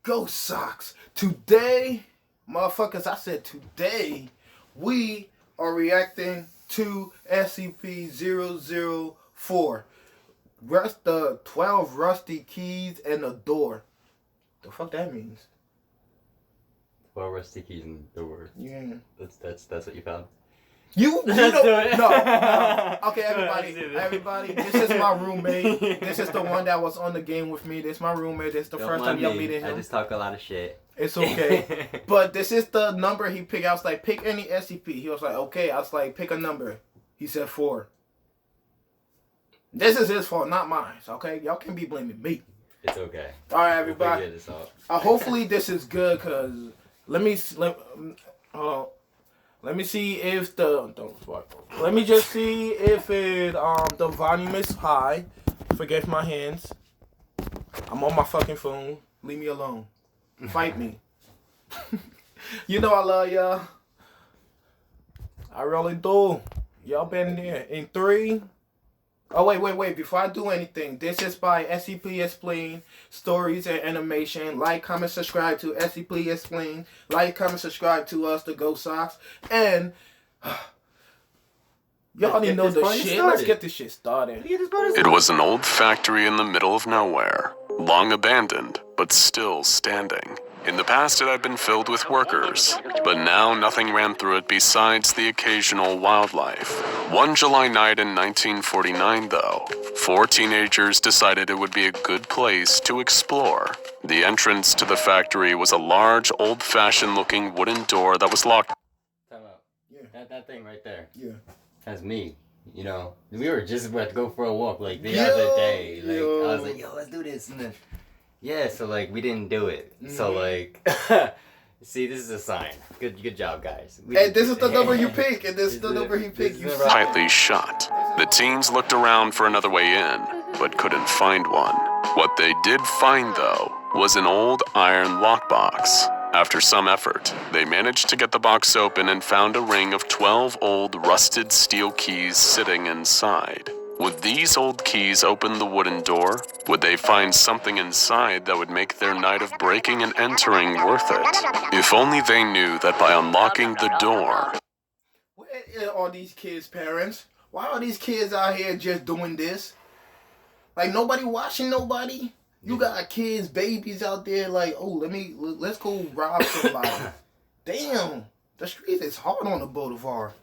Ghost Socks. Today, motherfuckers, I said today, we are reacting to SCP-004. The 12 rusty keys and a door. The fuck that means? 12 rusty keys and a door. Yeah. That's what you found? You Let's don't, do it. no. Okay, everybody, this is my roommate. This is the one that was on the game with me. This is my roommate. This is the first time y'all meeting him. I just talk a lot of shit. It's okay. But this is the number he picked. I was like, pick any SCP. He was like, okay. I was like, pick a number. He said 4. This is his fault, not mine. Okay? Y'all can be blaming me. It's okay. Alright, everybody. Hopefully this is good, because let me see if let me just see if the volume is high. Forget my hands. I'm on my fucking phone. Leave me alone. Fight me. You know I love y'all. I really do. Y'all been there. In 3. Oh, wait. Before I do anything, this is by SCP Explain Stories and Animation. Like, comment, subscribe to SCP Explain. Like, comment, subscribe to us, the Ghost Socks. And y'all already know the shit. Let's get this shit started. It was an old factory in the middle of nowhere, long abandoned, but still standing. In the past, it had been filled with workers, but now nothing ran through it besides the occasional wildlife. One July night in 1949, though, 4 teenagers decided it would be a good place to explore. The entrance to the factory was a large, old-fashioned looking wooden door that was locked. Time out. Yeah. That thing right there. Yeah. That's me. You know, we were just about to go for a walk like the other day. Like I was like, yo, let's do this, and then so like we didn't do it. So like, see, this is a sign. Good job, guys. And this is the number you pick, and this is the number he picked. You tightly shut. The teens looked around for another way in, but couldn't find one. What they did find, though, was an old iron lockbox. After some effort, they managed to get the box open and found a ring of 12 old rusted steel keys sitting inside. Would these old keys open the wooden door? Would they find something inside that would make their night of breaking and entering worth it? If only they knew that by unlocking the door... Where are these kids' parents? Why are these kids out here just doing this? Like, nobody watching nobody? You got kids, babies out there like, oh, let's go rob somebody. Damn, the street is hard on the boulevard.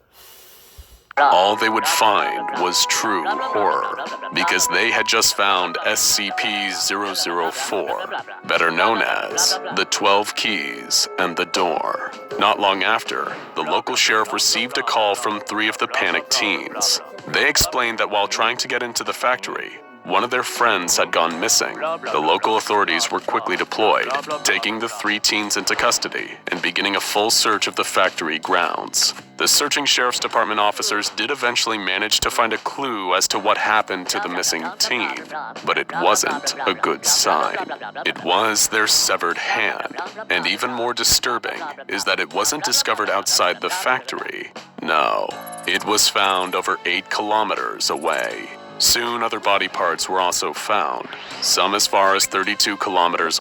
All they would find was true horror, because they had just found SCP-004, better known as the 12 Keys and the Door. Not long after, the local sheriff received a call from 3 of the panicked teens. They explained that while trying to get into the factory, one of their friends had gone missing. The local authorities were quickly deployed, taking the 3 teens into custody and beginning a full search of the factory grounds. The searching sheriff's department officers did eventually manage to find a clue as to what happened to the missing teen, but it wasn't a good sign. It was their severed hand, and even more disturbing is that it wasn't discovered outside the factory. No, it was found over 8 kilometers away. Soon, other body parts were also found, some as far as 32 kilometers.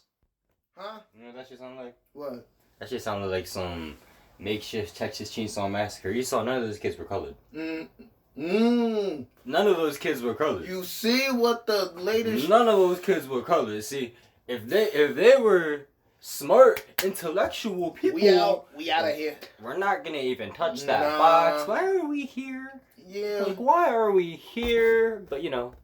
Huh? You know what that shit sounded like? What? That shit sounded like some makeshift Texas Chainsaw Massacre. You saw none of those kids were colored. None of those kids were colored. You see what the latest... None of those kids were colored. See, if they were smart, intellectual people... We out of here. We're not gonna even touch that box. Why are we here? Yeah. Like, why are we here? But, you know.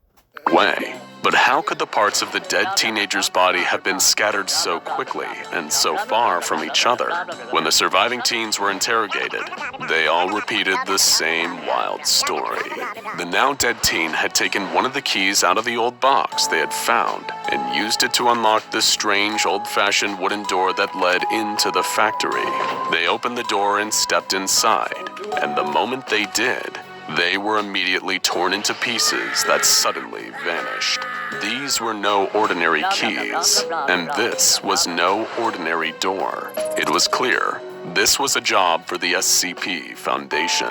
But how could the parts of the dead teenager's body have been scattered so quickly and so far from each other? When the surviving teens were interrogated, they all repeated the same wild story. The now dead teen had taken one of the keys out of the old box they had found and used it to unlock the strange old-fashioned wooden door that led into the factory. They opened the door and stepped inside, and the moment they did, they were immediately torn into pieces that suddenly vanished. These were no ordinary keys, and this was no ordinary door. It was clear This was a job for the SCP Foundation.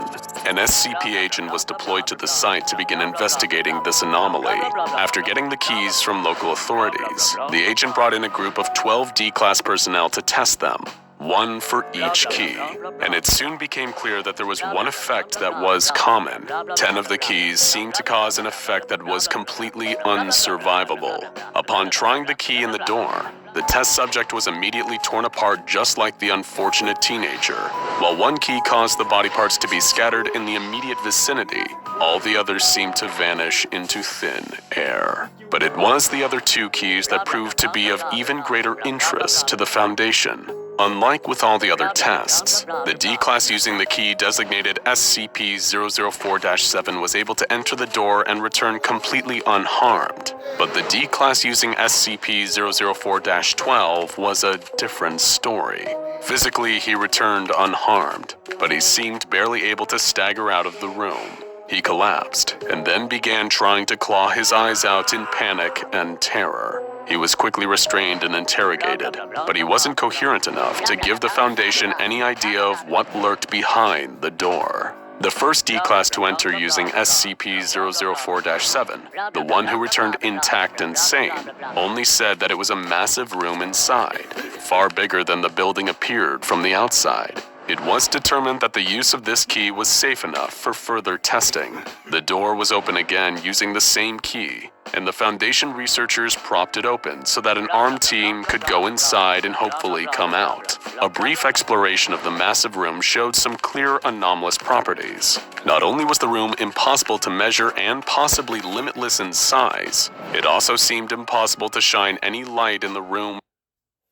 An SCP agent was deployed to the site to begin investigating this anomaly. After getting the keys from local authorities, the agent brought in a group of 12 D-Class personnel to test them, one for each key, and it soon became clear that there was one effect that was common. 10 of the keys seemed to cause an effect that was completely unsurvivable. Upon trying the key in the door, the test subject was immediately torn apart just like the unfortunate teenager. While one key caused the body parts to be scattered in the immediate vicinity, all the others seemed to vanish into thin air. But it was the other 2 keys that proved to be of even greater interest to the Foundation. Unlike with all the other tests, the D-Class using the key designated SCP-004-7 was able to enter the door and return completely unharmed. But the D-Class using SCP-004-12 was a different story. Physically, he returned unharmed, but he seemed barely able to stagger out of the room. He collapsed, and then began trying to claw his eyes out in panic and terror. He was quickly restrained and interrogated, but he wasn't coherent enough to give the Foundation any idea of what lurked behind the door. The first D-Class to enter using SCP-004-7, the one who returned intact and sane, only said that it was a massive room inside, far bigger than the building appeared from the outside. It was determined that the use of this key was safe enough for further testing. The door was open again using the same key, and the Foundation researchers propped it open so that an armed team could go inside and hopefully come out. A brief exploration of the massive room showed some clear anomalous properties. Not only was the room impossible to measure and possibly limitless in size, it also seemed impossible to shine any light in the room.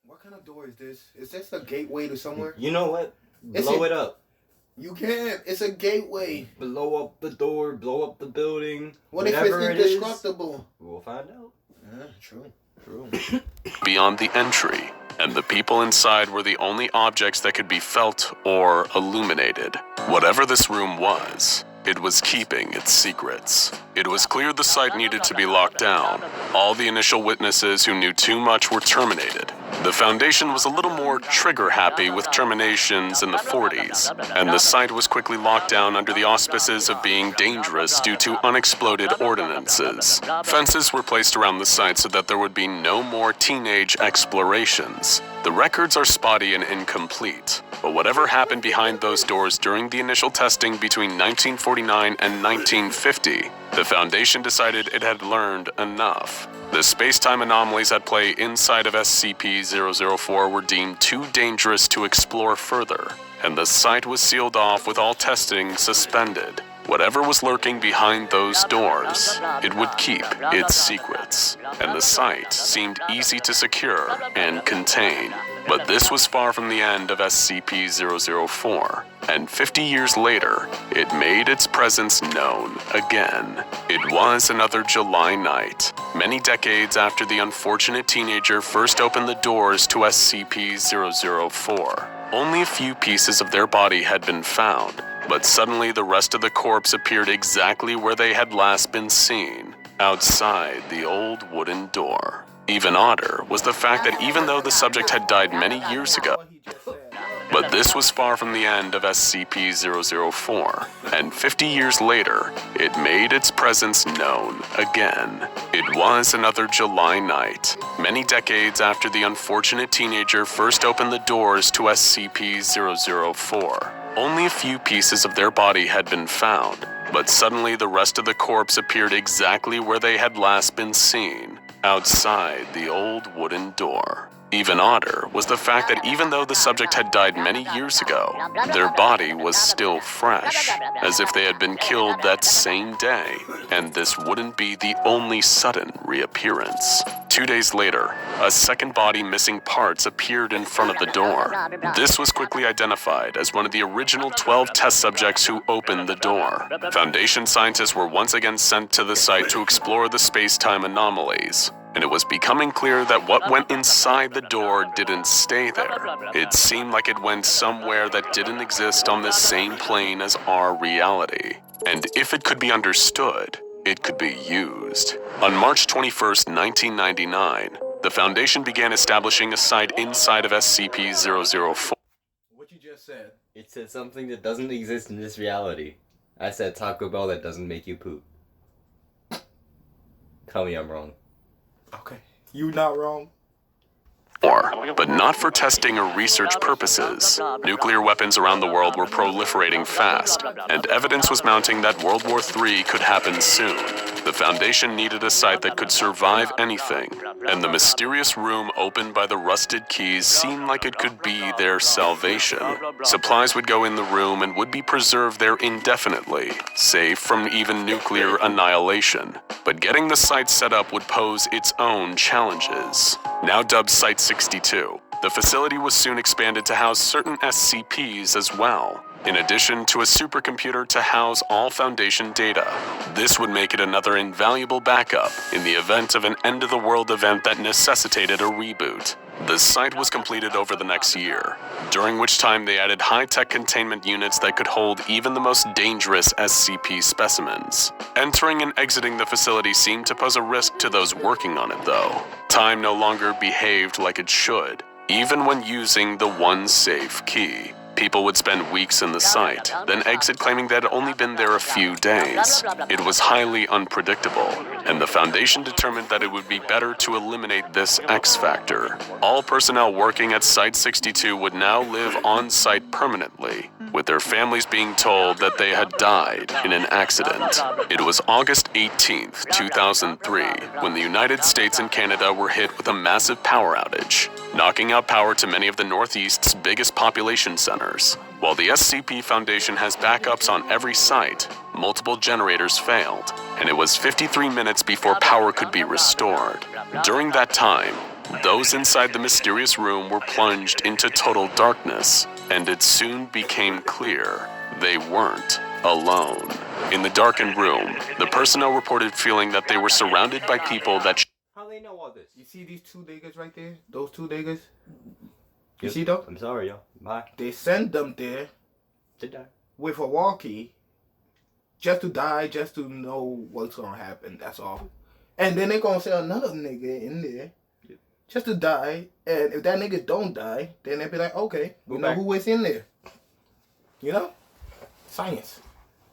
What kind of door is this? Is this a gateway to somewhere? You know what? Blow it up. You can't. It's a gateway. Blow up the door, blow up the building. What if it's indestructible? We'll find out. Yeah, true. Beyond the entry, and the people inside were the only objects that could be felt or illuminated. Whatever this room was, it was keeping its secrets. It was clear the site needed to be locked down. All the initial witnesses who knew too much were terminated. The Foundation was a little more trigger-happy with terminations in the 40s, and the site was quickly locked down under the auspices of being dangerous due to unexploded ordinances. Fences were placed around the site so that there would be no more teenage explorations. The records are spotty and incomplete, but whatever happened behind those doors during the initial testing between 1949 and 1950, the Foundation decided it had learned enough. The space-time anomalies at play inside of SCP-004 were deemed too dangerous to explore further, and the site was sealed off with all testing suspended. Whatever was lurking behind those doors, it would keep its secrets, and the site seemed easy to secure and contain. But this was far from the end of SCP-004, and 50 years later, it made its presence known again. It was another July night, many decades after the unfortunate teenager first opened the doors to SCP-004. Only a few pieces of their body had been found, but suddenly the rest of the corpse appeared exactly where they had last been seen, outside the old wooden door. Even odder was the fact that even though the subject had died many years ago, but this was far from the end of SCP-004, and 50 years later, it made its presence known again. It was another July night, many decades after the unfortunate teenager first opened the doors to SCP-004. Only a few pieces of their body had been found, but suddenly the rest of the corpse appeared exactly where they had last been seen, outside the old wooden door. Even odder was the fact that even though the subject had died many years ago, their body was still fresh, as if they had been killed that same day, and this wouldn't be the only sudden reappearance. 2 days later, a second body missing parts appeared in front of the door. This was quickly identified as one of the original 12 test subjects who opened the door. Foundation scientists were once again sent to the site to explore the space-time anomalies, and it was becoming clear that what went inside the door didn't stay there. It seemed like it went somewhere that didn't exist on the same plane as our reality. And if it could be understood, it could be used. On March 21st, 1999, the Foundation began establishing a site inside of SCP-004. What you just just said? It said something that doesn't exist in this reality. I said Taco Bell that doesn't make you poop. Tell me I'm wrong. Okay. You not wrong. But not for testing or research purposes. Nuclear weapons around the world were proliferating fast, and evidence was mounting that World War III could happen soon. The Foundation needed a site that could survive anything, and the mysterious room opened by the rusted keys seemed like it could be their salvation. Supplies would go in the room and would be preserved there indefinitely, safe from even nuclear annihilation. But getting the site set up would pose its own challenges. Now dubbed Site 62, the facility was soon expanded to house certain SCPs as well, in addition to a supercomputer to house all Foundation data. This would make it another invaluable backup in the event of an end-of-the-world event that necessitated a reboot. The site was completed over the next year, during which time they added high-tech containment units that could hold even the most dangerous SCP specimens. Entering and exiting the facility seemed to pose a risk to those working on it, though. Time no longer behaved like it should, even when using the one safe key. People would spend weeks in the site, then exit claiming they had only been there a few days. It was highly unpredictable, and the Foundation determined that it would be better to eliminate this X factor. All personnel working at Site 62 would now live on site permanently, with their families being told that they had died in an accident. It was August 18th, 2003, when the United States and Canada were hit with a massive power outage, knocking out power to many of the Northeast's biggest population centers. While the SCP Foundation has backups on every site, multiple generators failed, and it was 53 minutes before power could be restored. During that time, those inside the mysterious room were plunged into total darkness, and it soon became clear they weren't alone. In the darkened room, the personnel reported feeling that they were surrounded by people that How they know all this? You see these two niggas right there? Those two niggas? You Yep. see those? I'm sorry, yo. Bye. They send them there Sit down. with a walkie just to die, just to know what's gonna happen. That's all. And then they gonna send another nigga in there just to die. And if that nigga don't die, then they be like, okay, we know who is in there. You know? Science.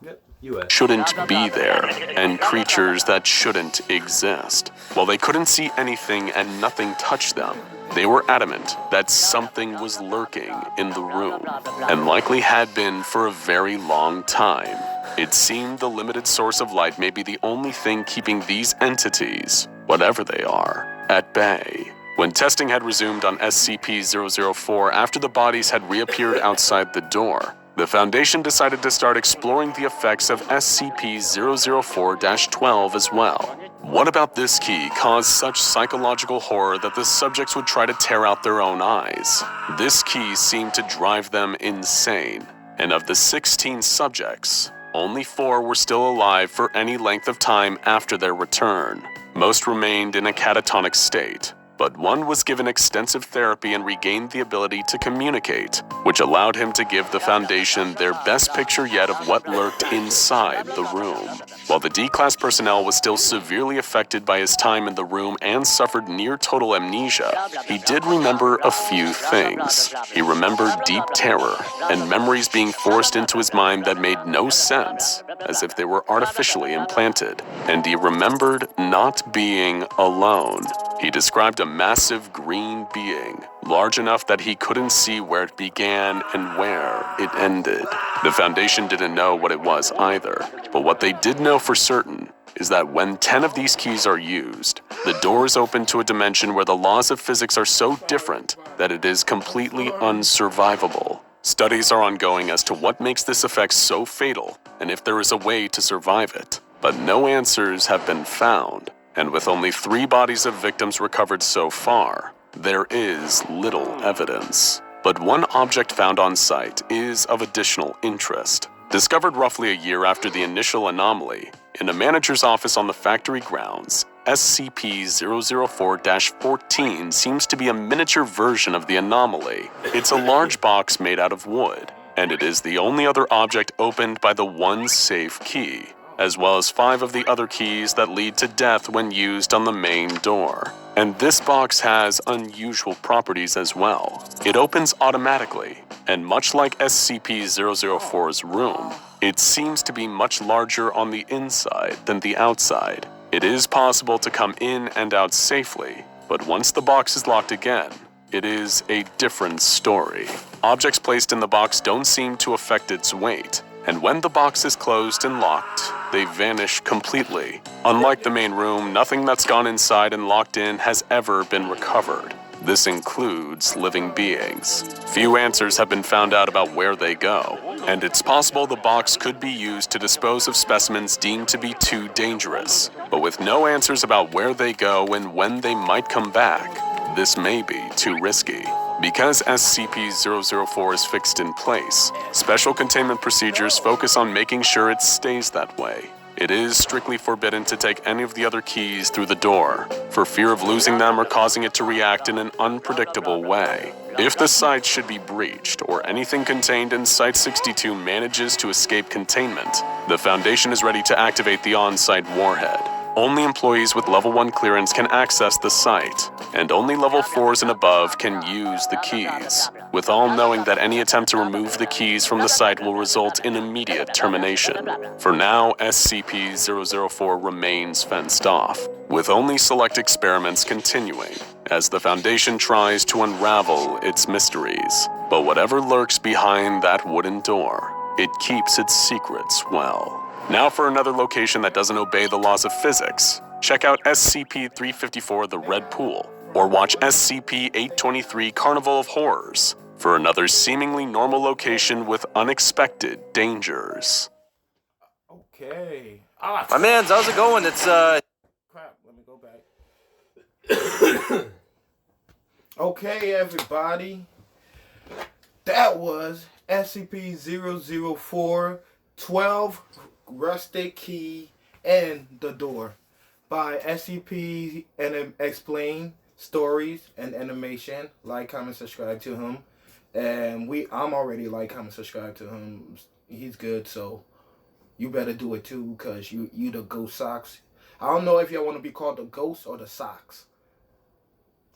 Yep. U.S. shouldn't be there, and creatures that shouldn't exist. While they couldn't see anything and nothing touched them, they were adamant that something was lurking in the room, and likely had been for a very long time. It seemed the limited source of light may be the only thing keeping these entities, whatever they are, at bay. When testing had resumed on SCP-004 after the bodies had reappeared outside the door, the Foundation decided to start exploring the effects of SCP-004-12 as well. What about this key caused such psychological horror that the subjects would try to tear out their own eyes? This key seemed to drive them insane, and of the 16 subjects, only 4 were still alive for any length of time after their return. Most remained in a catatonic state, but one was given extensive therapy and regained the ability to communicate, which allowed him to give the Foundation their best picture yet of what lurked inside the room. While the D-Class personnel was still severely affected by his time in the room and suffered near total amnesia, he did remember a few things. He remembered deep terror and memories being forced into his mind that made no sense, as if they were artificially implanted. And he remembered not being alone. He described a massive green being, large enough that he couldn't see where it began and where it ended. The Foundation didn't know what it was either, but what they did know for certain is that when 10 of these keys are used, the doors open to a dimension where the laws of physics are so different that it is completely unsurvivable. Studies are ongoing as to what makes this effect so fatal and if there is a way to survive it, but no answers have been found. And with only 3 bodies of victims recovered so far, there is little evidence. But one object found on site is of additional interest. Discovered roughly a year after the initial anomaly, in a manager's office on the factory grounds, SCP-004-14 seems to be a miniature version of the anomaly. It's a large box made out of wood, and it is the only other object opened by the one safe key, as well as 5 of the other keys that lead to death when used on the main door. And this box has unusual properties as well. It opens automatically, and much like SCP-004's room, it seems to be much larger on the inside than the outside. It is possible to come in and out safely, but once the box is locked again, it is a different story. Objects placed in the box don't seem to affect its weight, and when the box is closed and locked, they vanish completely. Unlike the main room, nothing that's gone inside and locked in has ever been recovered. This includes living beings. Few answers have been found out about where they go, and it's possible the box could be used to dispose of specimens deemed to be too dangerous. But with no answers about where they go and when they might come back, this may be too risky. Because SCP-004 is fixed in place, special containment procedures focus on making sure it stays that way. It is strictly forbidden to take any of the other keys through the door, for fear of losing them or causing it to react in an unpredictable way. If the site should be breached, or anything contained in Site-62 manages to escape containment, the Foundation is ready to activate the on-site warhead. Only employees with Level 1 clearance can access the site, and only Level 4s and above can use the keys, with all knowing that any attempt to remove the keys from the site will result in immediate termination. For now, SCP-004 remains fenced off, with only select experiments continuing, as the Foundation tries to unravel its mysteries. But whatever lurks behind that wooden door, it keeps its secrets well. Now for another location that doesn't obey the laws of physics. Check out SCP-354 The Red Pool, or watch SCP-823 Carnival of Horrors for another seemingly normal location with unexpected dangers. Okay. My mans, how's it going? It's Crap, let me go back. Okay, everybody. That was SCP-004, 12 Rusted Key and the Door by SCP and Explain Stories and Animation. Like, comment, subscribe to him. And I'm already like, comment, subscribe to him. He's good, so you better do it too, because you the Ghost Socks. I don't know if y'all want to be called the Ghost or the Socks.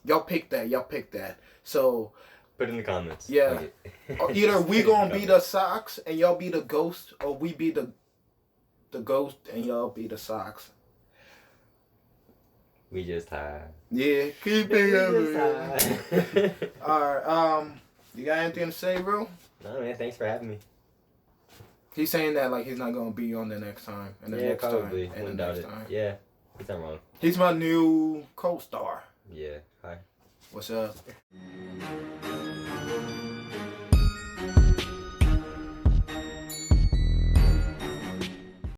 Y'all pick that. So put in the comments. yeah. Either we gonna be the Socks and y'all be the Ghost, or we be the Ghost and y'all be the Socks. We just high. Yeah, keep it up. Alright, you got anything to say, bro? No, man, thanks for having me. He's saying that like he's not gonna be on the next time. And the next probably. time. And the Doubt next it. time. Yeah, he's not wrong. He's my new co-star. Yeah, hi. What's up?